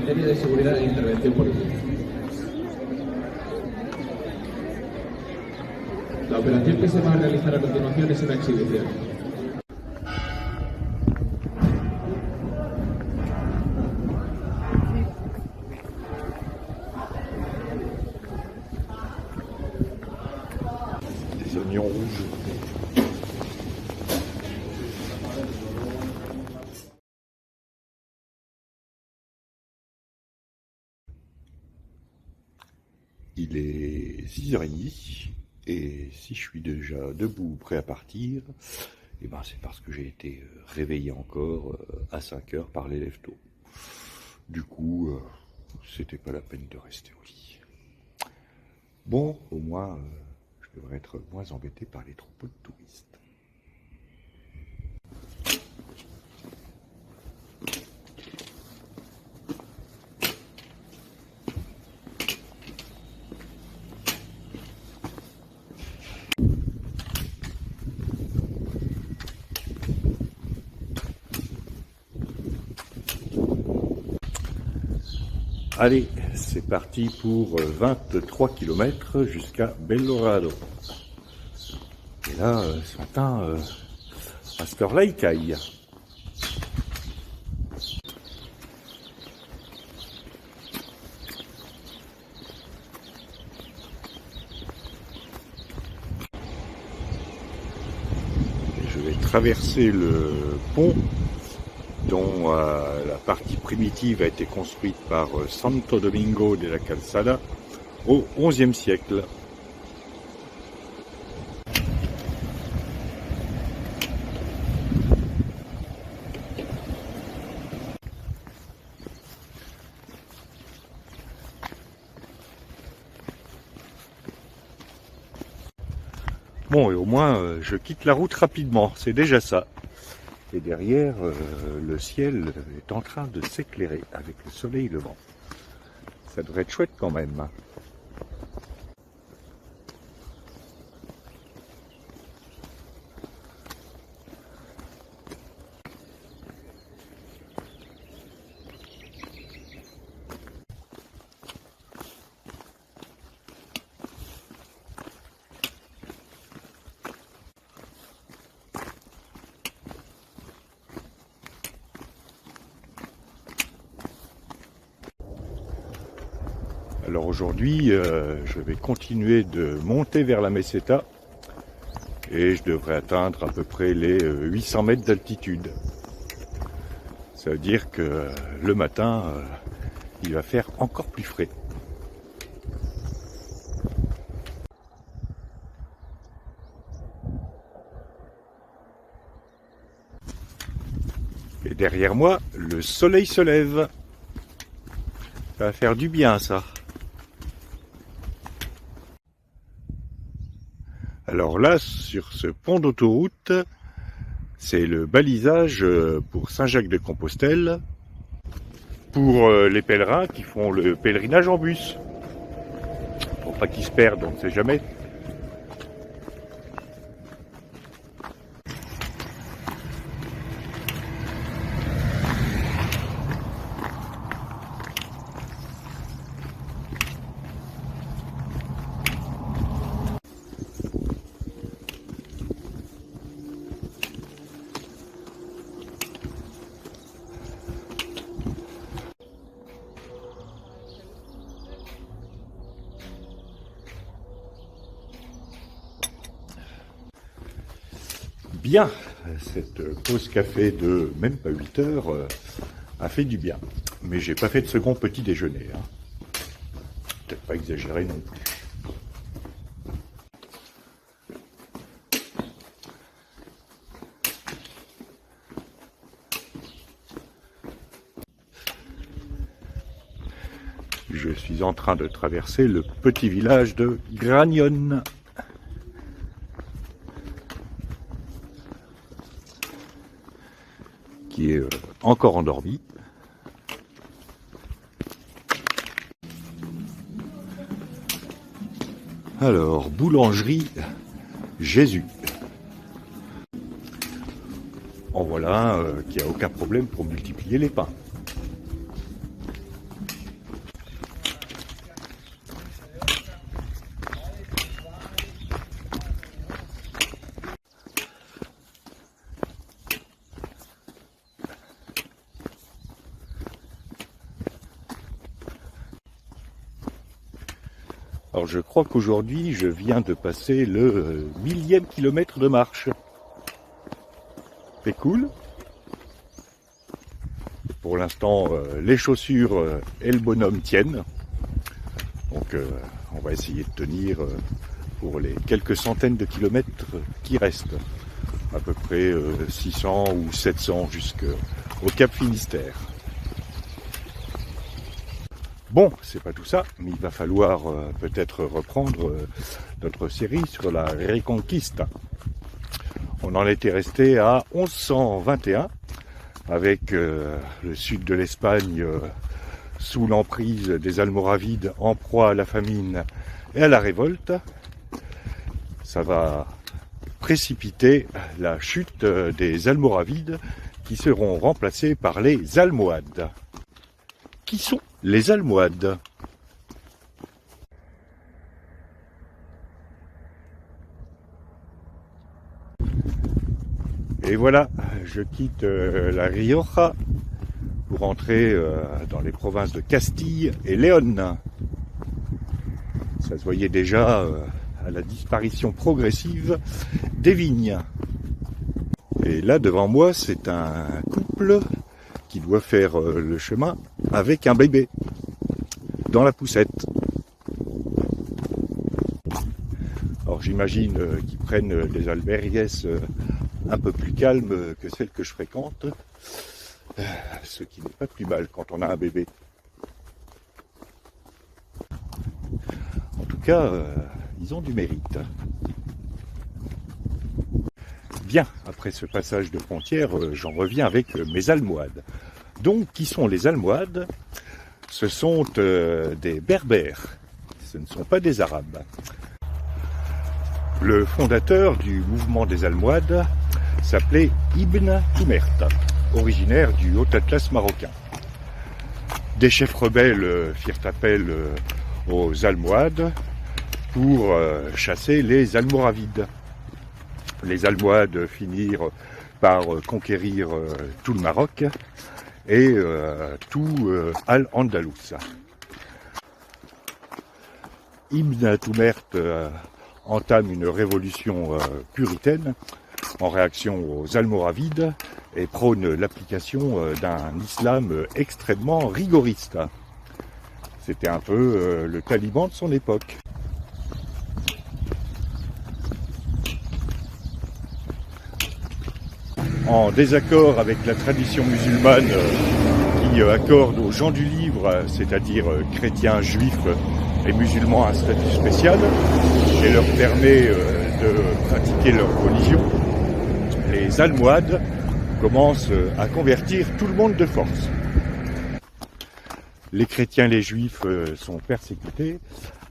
materia de seguridad e intervención policial. La operación que se va a realizar a continuación es una exhibición. Des oignons rouges. Il est 6h30 et si je suis déjà debout, prêt à partir, eh ben c'est parce que j'ai été réveillé encore à 5h par les lève-tôt. Du coup, c'était pas la peine de rester au lit. Bon, au moins, je devrais être moins embêté par les troupeaux de touristes. Allez, c'est parti pour 23 km jusqu'à Bellorado. Et là, ce matin, à cette heure-là, il caille. Et je vais traverser le pont dont la partie primitive a été construite par Santo Domingo de la Calzada au XIe siècle. Bon, et au moins, je quitte la route rapidement, c'est déjà ça. Et derrière, le ciel est en train de s'éclairer avec le soleil levant. Ça devrait être chouette quand même. Alors aujourd'hui, je vais continuer de monter vers la Meseta et je devrais atteindre à peu près les 800 mètres d'altitude. Ça veut dire que le matin, il va faire encore plus frais. Et derrière moi, le soleil se lève. Ça va faire du bien ça. Alors là, sur ce pont d'autoroute, c'est le balisage pour Saint-Jacques-de-Compostelle, pour les pèlerins qui font le pèlerinage en bus. Pour pas qu'ils se perdent, on ne sait jamais. Bien, cette pause café de même pas 8 heures a fait du bien. Mais j'ai pas fait de second petit déjeuner. Hein. Peut-être pas exagéré non plus. Je suis en train de traverser le petit village de Gragnon. Qui est encore endormi. Alors, boulangerie Jésus. En voilà qui a aucun problème pour multiplier les pains. Alors je crois qu'aujourd'hui je viens de passer le 1000e kilomètre de marche. C'est cool. Pour l'instant les chaussures et le bonhomme tiennent. Donc on va essayer de tenir pour les quelques centaines de kilomètres qui restent. À peu près 600 ou 700 jusqu'au Cap Finistère. Bon, c'est pas tout ça, mais il va falloir peut-être reprendre notre série sur la Reconquista. On en était resté à 1121, avec le sud de l'Espagne sous l'emprise des Almoravides, en proie à la famine et à la révolte. Ça va précipiter la chute des Almoravides qui seront remplacés par les Almohades. Qui sont les Almohades? Et voilà, je quitte la Rioja pour entrer dans les provinces de Castille et Léon. Ça se voyait déjà à la disparition progressive des vignes. Et là devant moi, c'est un couple qui doit faire le chemin avec un bébé dans la poussette. Alors j'imagine qu'ils prennent des albergues un peu plus calmes que celles que je fréquente, ce qui n'est pas plus mal quand on a un bébé. En tout cas, ils ont du mérite. Bien, après ce passage de frontière, j'en reviens avec mes almohades. Donc, qui sont les Almohades? Ce sont des Berbères, ce ne sont pas des Arabes. Le fondateur du mouvement des Almohades s'appelait Ibn Toumert, originaire du Haut-Atlas marocain. Des chefs rebelles firent appel aux Almohades pour chasser les Almoravides. Les Almohades finirent par conquérir tout le Maroc et tout Al-Andalus. Ibn Toumert entame une révolution puritaine en réaction aux Almoravides et prône l'application d'un islam extrêmement rigoriste. C'était un peu le taliban de son époque. En désaccord avec la tradition musulmane qui accorde aux gens du livre, c'est-à-dire chrétiens, juifs et musulmans, un statut spécial et leur permet de pratiquer leur religion, les Almohades commencent à convertir tout le monde de force. Les chrétiens et les juifs sont persécutés,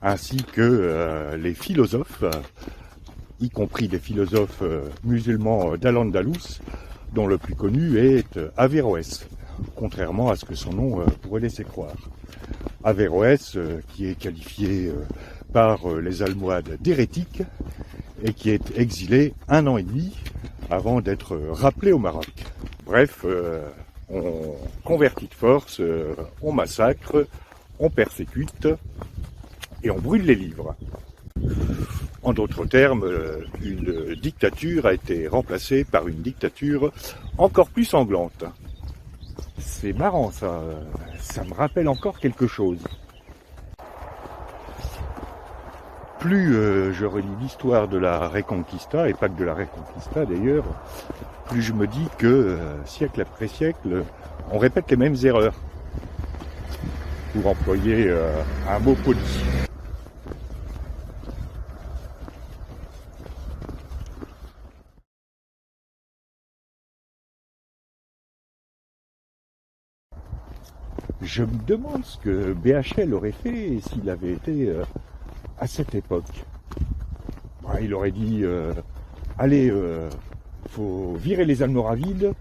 ainsi que les philosophes, y compris des philosophes musulmans d'Al-Andalus, dont le plus connu est Averroès, contrairement à ce que son nom pourrait laisser croire. Averroès, qui est qualifié par les Almohades d'hérétique et qui est exilé 1 an et demi avant d'être rappelé au Maroc. Bref, on convertit de force, on massacre, on persécute et on brûle les livres. En d'autres termes, une dictature a été remplacée par une dictature encore plus sanglante. C'est marrant ça me rappelle encore quelque chose. Plus je relis l'histoire de la Reconquista, et pas que de la Reconquista d'ailleurs, plus je me dis que siècle après siècle, on répète les mêmes erreurs. Pour employer un mot poli. Je me demande ce que BHL aurait fait s'il avait été à cette époque. Il aurait dit allez, faut virer les Almoravides,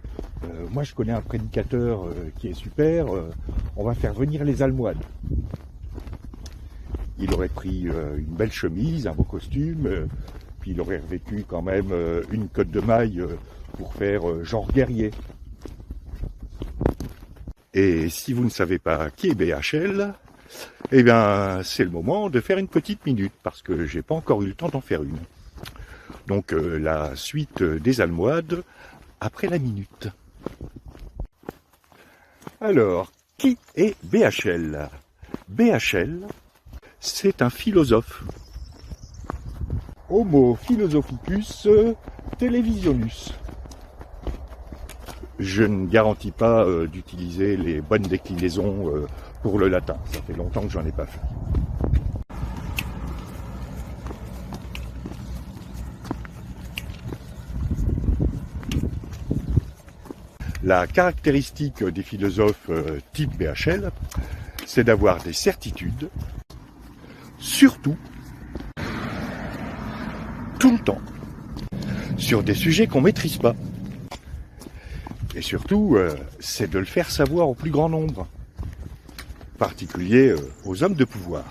moi je connais un prédicateur qui est super, on va faire venir les Almohades. Il aurait pris une belle chemise, un beau costume, puis il aurait revêtu quand même une cotte de maille pour faire genre guerrier. Et si vous ne savez pas qui est BHL, eh bien c'est le moment de faire une petite minute, parce que j'ai pas encore eu le temps d'en faire une. Donc la suite des almohades après la minute. Alors, qui est BHL? BHL, c'est un philosophe. Homo philosophicus televisionus. Je ne garantis pas d'utiliser les bonnes déclinaisons pour le latin. Ça fait longtemps que j'en ai pas fait. La caractéristique des philosophes type BHL, c'est d'avoir des certitudes, surtout, tout le temps, sur des sujets qu'on ne maîtrise pas. Et surtout, c'est de le faire savoir au plus grand nombre, en particulier aux hommes de pouvoir.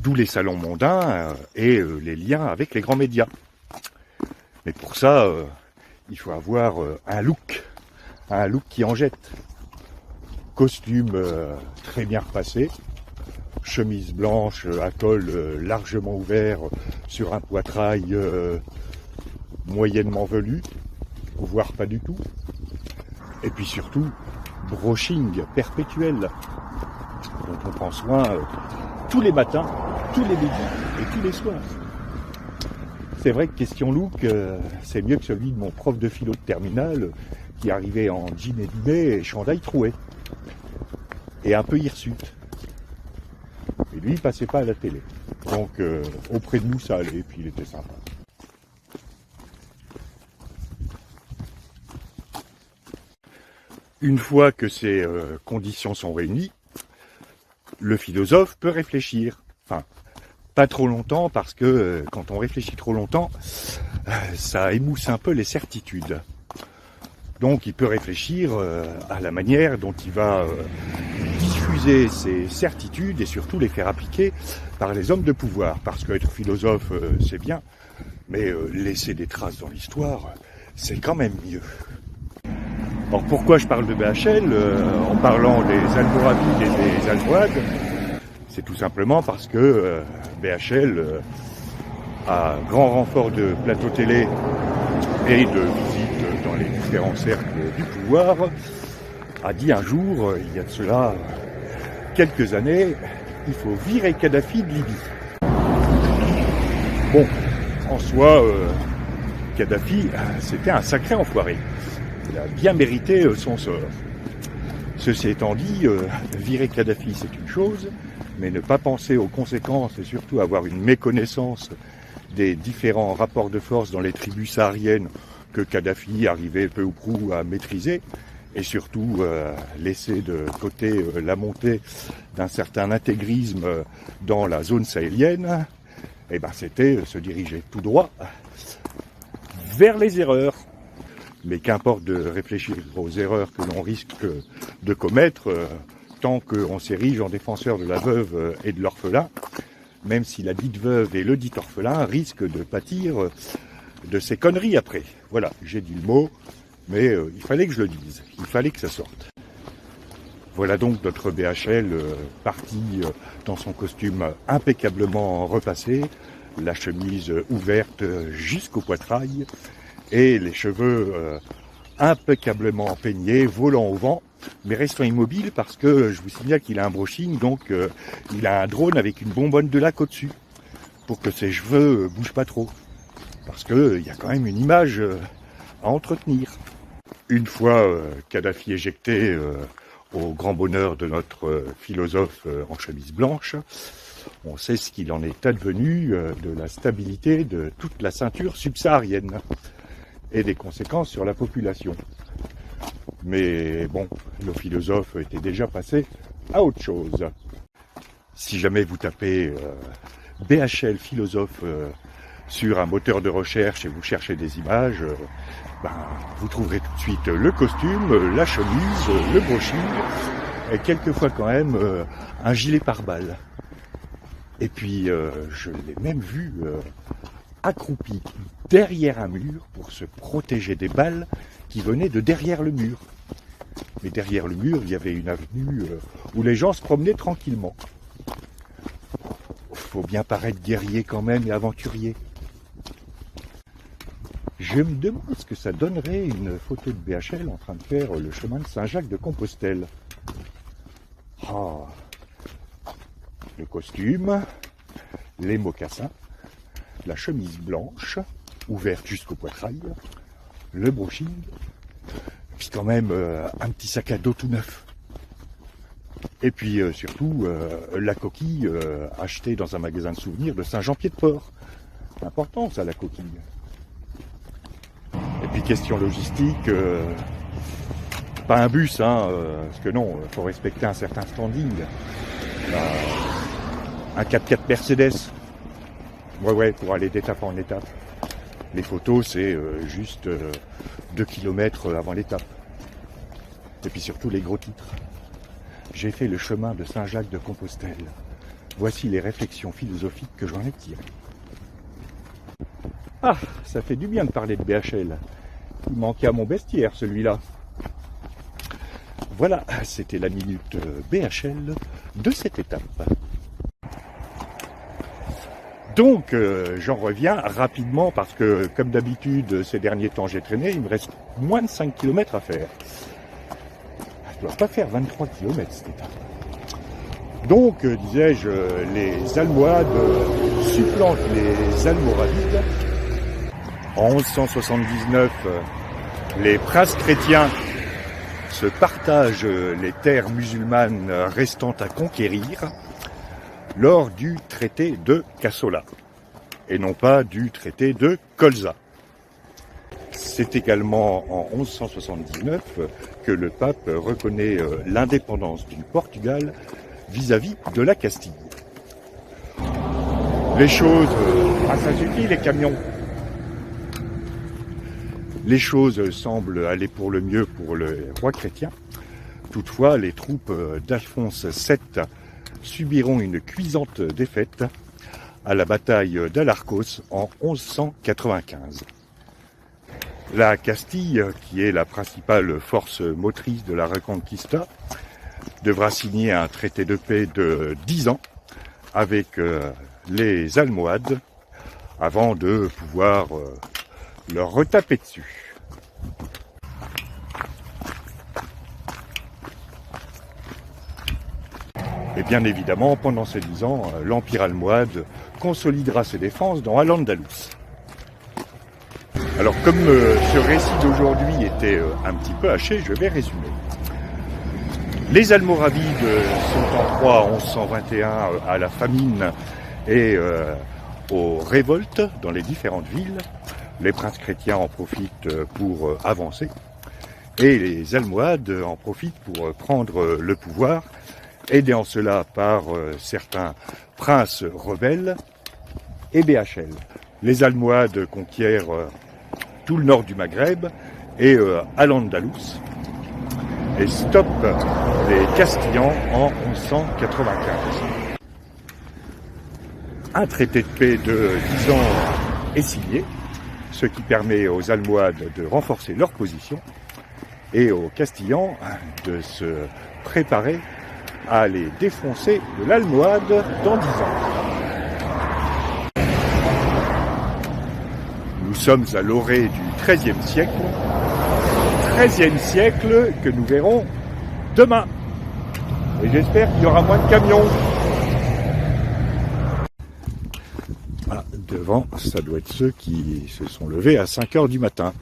D'où les salons mondains et les liens avec les grands médias. Mais pour ça, il faut avoir un look qui en jette. Costume très bien repassé, chemise blanche à col largement ouvert sur un poitrail moyennement velu, voire pas du tout. Et puis surtout, brushing perpétuel, dont on prend soin tous les matins, tous les midis et tous les soirs. C'est vrai que question look, c'est mieux que celui de mon prof de philo de terminale qui arrivait en jean élimé et chandail troué. Et un peu hirsute. Et lui, il passait pas à la télé. Donc, auprès de nous, ça allait, puis il était sympa. Une fois que ces conditions sont réunies, le philosophe peut réfléchir. Enfin, pas trop longtemps, parce que quand on réfléchit trop longtemps, ça émousse un peu les certitudes. Donc il peut réfléchir à la manière dont il va diffuser ses certitudes et surtout les faire appliquer par les hommes de pouvoir. Parce qu'être philosophe, c'est bien, mais laisser des traces dans l'histoire, c'est quand même mieux. Alors pourquoi je parle de BHL en parlant des almoravides et des almohades? C'est tout simplement parce que BHL, à grand renfort de plateau télé et de visites dans les différents cercles du pouvoir, a dit un jour, il y a de cela quelques années, il faut virer Kadhafi de Libye. Bon, en soi, Kadhafi, c'était un sacré enfoiré. Il a bien mérité son sort. Ceci étant dit, virer Kadhafi, c'est une chose, mais ne pas penser aux conséquences et surtout avoir une méconnaissance des différents rapports de force dans les tribus sahariennes que Kadhafi arrivait peu ou prou à maîtriser, et surtout laisser de côté la montée d'un certain intégrisme dans la zone sahélienne, eh ben c'était se diriger tout droit vers les erreurs. Mais qu'importe de réfléchir aux erreurs que l'on risque de commettre, tant qu'on s'érige en défenseur de la veuve et de l'orphelin, même si la dite veuve et le dit orphelin risquent de pâtir de ces conneries après. Voilà, j'ai dit le mot, mais il fallait que je le dise, il fallait que ça sorte. Voilà donc notre BHL parti dans son costume impeccablement repassé, la chemise ouverte jusqu'au poitrail, et les cheveux impeccablement peignés, volant au vent, mais restant immobile parce que je vous signale qu'il a un brushing, donc il a un drone avec une bonbonne de lac au-dessus, pour que ses cheveux bougent pas trop. Parce que il y a quand même une image à entretenir. Une fois Kadhafi éjecté au grand bonheur de notre philosophe en chemise blanche, on sait ce qu'il en est advenu de la stabilité de toute la ceinture subsaharienne et des conséquences sur la population. Mais bon, le philosophe était déjà passé à autre chose. Si jamais vous tapez BHL philosophe sur un moteur de recherche et vous cherchez des images, vous trouverez tout de suite le costume, la chemise, le brushing, et quelquefois quand même un gilet pare-balles. Et puis je l'ai même vu accroupi derrière un mur pour se protéger des balles qui venaient de derrière le mur. mais derrière le mur, il y avait une avenue où les gens se promenaient tranquillement. Faut bien paraître guerrier quand même et aventurier. Je me demande ce que ça donnerait une photo de BHL en train de faire le chemin de Saint-Jacques-de-Compostelle. Ah, le costume, les mocassins, la chemise blanche, ouverte jusqu'au poitrail, le brushing, puis quand même un petit sac à dos tout neuf. Et puis surtout la coquille achetée dans un magasin de souvenirs de Saint-Jean-Pied-de-Port. C'est important ça, la coquille. Et puis question logistique, pas un bus, hein, parce que non, il faut respecter un certain standing. Un 4x4 Mercedes. Ouais, pour aller d'étape en étape. Les photos, c'est juste 2 km avant l'étape. Et puis surtout les gros titres. J'ai fait le chemin de Saint-Jacques-de-Compostelle. Voici les réflexions philosophiques que j'en ai tirées. Ah, ça fait du bien de parler de BHL. Il manquait à mon bestiaire, celui-là. Voilà, c'était la minute BHL de cette étape. Donc, j'en reviens rapidement parce que, comme d'habitude, ces derniers temps, j'ai traîné. Il me reste moins de 5 km à faire. Je ne dois pas faire 23 km cette étape. Donc, disais-je, les Almohades supplantent les Almoravides. En 1179, les princes chrétiens se partagent les terres musulmanes restant à conquérir lors du traité de Kassola, et non pas du traité de Colza. C'est également en 1179 que le pape reconnaît l'indépendance du Portugal vis-à-vis de la Castille. Les choses, ça suffit les camions. Les choses semblent aller pour le mieux pour le roi chrétien. Toutefois, les troupes d'Alphonse VII subiront une cuisante défaite à la bataille d'Alarcos en 1195. La Castille, qui est la principale force motrice de la Reconquista, devra signer un traité de paix de 10 ans avec les Almohades avant de pouvoir leur retaper dessus. Et bien évidemment, pendant ces 10 ans, l'Empire almohade consolidera ses défenses dans Al-Andalus. Alors comme ce récit d'aujourd'hui était un petit peu haché, je vais résumer. Les Almoravides sont en proie en 1121 à la famine et aux révoltes dans les différentes villes. Les princes chrétiens en profitent pour avancer et les Almohades en profitent pour prendre le pouvoir, aidés en cela par certains princes rebelles et BHL. Les Almohades conquièrent tout le nord du Maghreb et Al-Andalus et stoppent les Castillans en 1195. Un traité de paix de 10 ans est signé, ce qui permet aux Almohades de renforcer leur position et aux Castillans de se préparer à les défoncer de l'Almohade dans 10 ans. Nous sommes à l'orée du XIIIe siècle. XIIIe siècle que nous verrons demain. Et j'espère qu'il y aura moins de camions. Ah, devant, ça doit être ceux qui se sont levés à 5 heures du matin.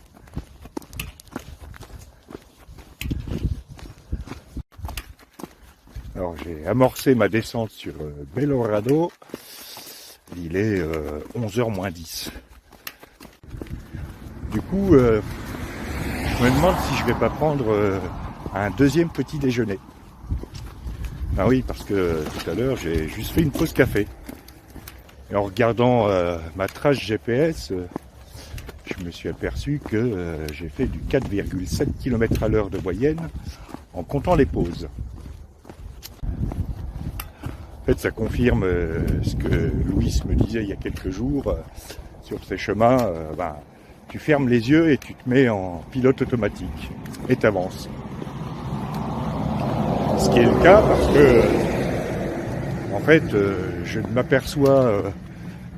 Alors j'ai amorcé ma descente sur Belorado. Il est 11h moins 10. Du coup, je me demande si je vais pas prendre un deuxième petit déjeuner. Ah oui, parce que tout à l'heure, j'ai juste fait une pause café. Et en regardant ma trace GPS, je me suis aperçu que j'ai fait du 4,7 km à l'heure de moyenne en comptant les pauses. En fait, ça confirme ce que Louis me disait il y a quelques jours sur ces chemins. Tu fermes les yeux et tu te mets en pilote automatique et t'avances. Ce qui est le cas parce que, en fait, je ne m'aperçois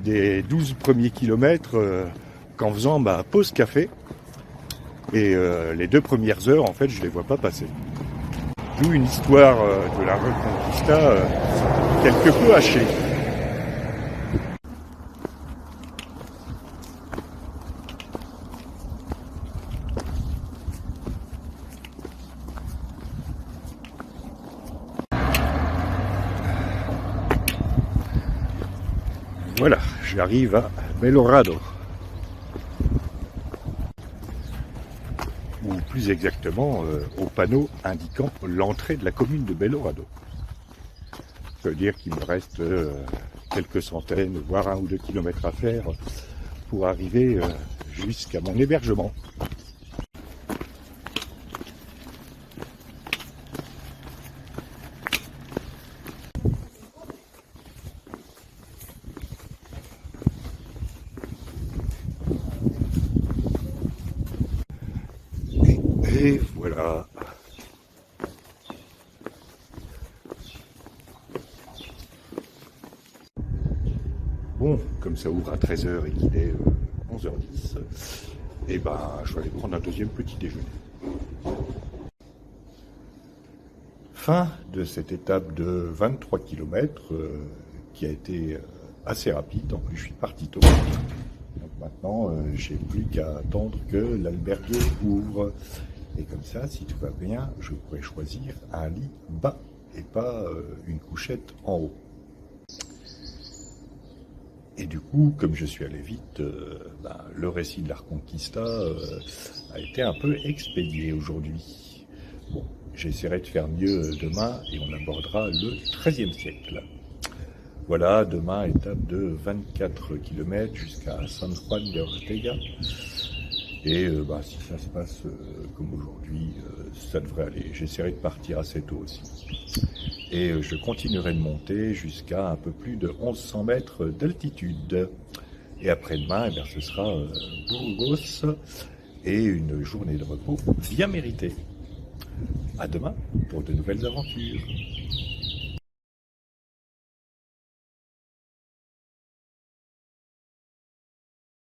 des 12 premiers kilomètres qu'en faisant ma pause café. Et les 2 premières heures, en fait, je ne les vois pas passer. D'où une histoire de la Reconquista quelque peu hachée. Voilà, j'arrive à Belorado. Ou plus exactement au panneau indiquant l'entrée de la commune de Belorado. Ça veut dire qu'il me reste quelques centaines, voire 1 ou 2 kilomètres à faire pour arriver jusqu'à mon hébergement. Et voilà. Bon, comme ça ouvre à 13h et qu'il est 11h10, et ben je vais aller prendre un deuxième petit déjeuner. Fin de cette étape de 23 km qui a été assez rapide. En plus, je suis parti tôt. Donc maintenant, j'ai plus qu'à attendre que l'albergue ouvre. Et comme ça, si tout va bien, je pourrais choisir un lit bas et pas une couchette en haut. Et du coup, comme je suis allé vite, le récit de la Reconquista a été un peu expédié aujourd'hui. Bon, j'essaierai de faire mieux demain et on abordera le XIIIe siècle. Voilà, demain, étape de 24 km jusqu'à San Juan de Ortega. Et si ça se passe comme aujourd'hui, ça devrait aller. J'essaierai de partir assez tôt aussi. Et je continuerai de monter jusqu'à un peu plus de 1100 mètres d'altitude. Et après-demain, ce sera Burgos et une journée de repos bien méritée. À demain pour de nouvelles aventures.